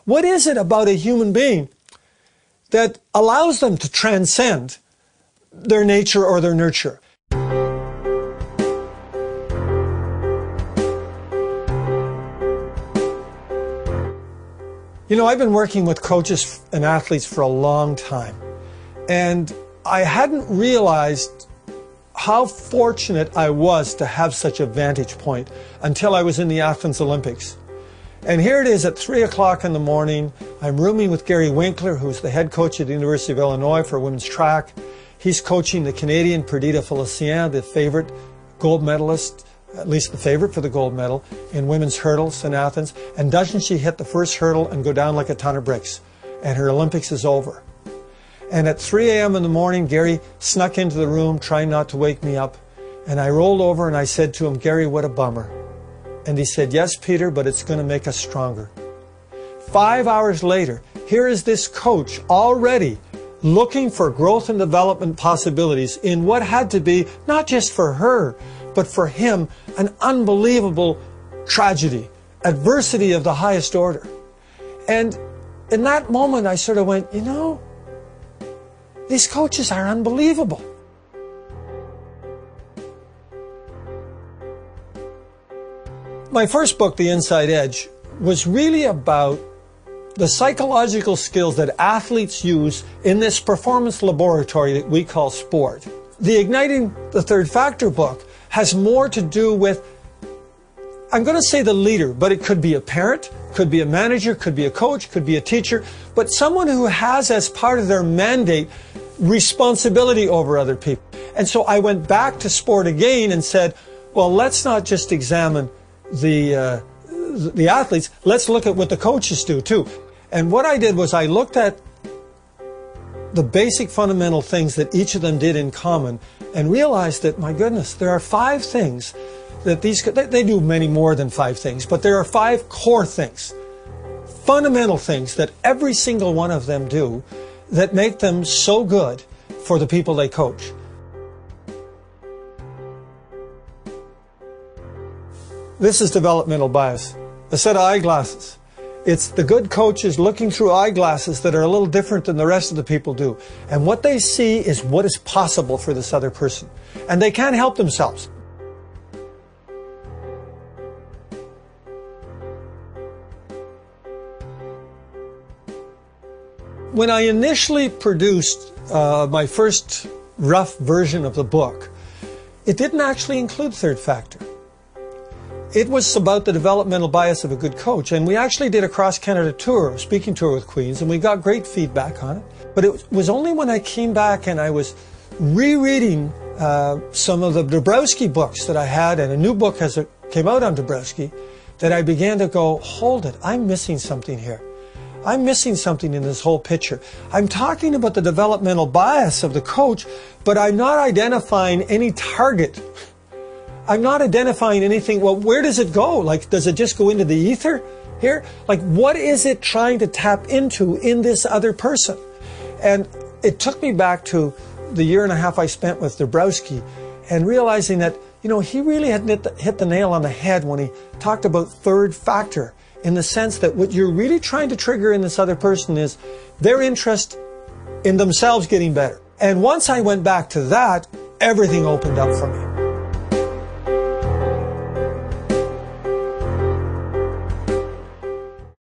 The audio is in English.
What is it about a human being that allows them to transcend their nature or their nurture? You know, I've been working with coaches and athletes for a long time, and I hadn't realized how fortunate I was to have such a vantage point until I was in the Athens Olympics. And here it is at 3 o'clock in the morning. I'm rooming with Gary Winkler, who's the head coach at the University of Illinois for women's track. He's coaching the Canadian Perdita Felicien, the favorite gold medalist, at least the favorite for the gold medal, in women's hurdles in Athens. And doesn't she hit the first hurdle and go down like a ton of bricks? And her Olympics is over. And at 3 a.m. in the morning, Gary snuck into the room, trying not to wake me up. And I rolled over and I said to him, "Gary, what a bummer." And he said, "Yes, Peter, but it's going to make us stronger." 5 hours later, here is this coach already looking for growth and development possibilities in what had to be, not just for her, but for him, an unbelievable tragedy, adversity of the highest order. And in that moment, I sort of went, you know, these coaches are unbelievable. My first book, The Inside Edge, was really about the psychological skills that athletes use in this performance laboratory that we call sport. The Igniting the Third Factor book has more to do with, I'm going to say the leader, but it could be a parent, could be a manager, could be a coach, could be a teacher, but someone who has as part of their mandate responsibility over other people. And so I went back to sport again and said, well, let's not just examine the athletes, let's look at what the coaches do too. And what I did was I looked at the basic fundamental things that each of them did in common and realized that, my goodness, there are 5 things that they do many more than 5 things, but there are 5 core things, fundamental things that every single one of them do that make them so good for the people they coach. This is developmental bias, a set of eyeglasses. It's the good coaches looking through eyeglasses that are a little different than the rest of the people do. And what they see is what is possible for this other person. And they can't help themselves. When I initially produced my first rough version of the book, it didn't actually include Third Factor. It was about the developmental bias of a good coach, and we actually did a cross-Canada tour, a speaking tour with Queens, and we got great feedback on it. But it was only when I came back and I was rereading some of the Dabrowski books that I had, and a new book came out on Dabrowski, that I began to go, hold it, I'm missing something here. I'm missing something in this whole picture. I'm talking about the developmental bias of the coach, but I'm not identifying any target. I'm not identifying anything. Well, where does it go? Like, does it just go into the ether here? Like, what is it trying to tap into in this other person? And it took me back to the 1.5 years I spent with Dabrowski and realizing that, you know, he really had hit the nail on the head when he talked about third factor, in the sense that what you're really trying to trigger in this other person is their interest in themselves getting better. And once I went back to that, everything opened up for me.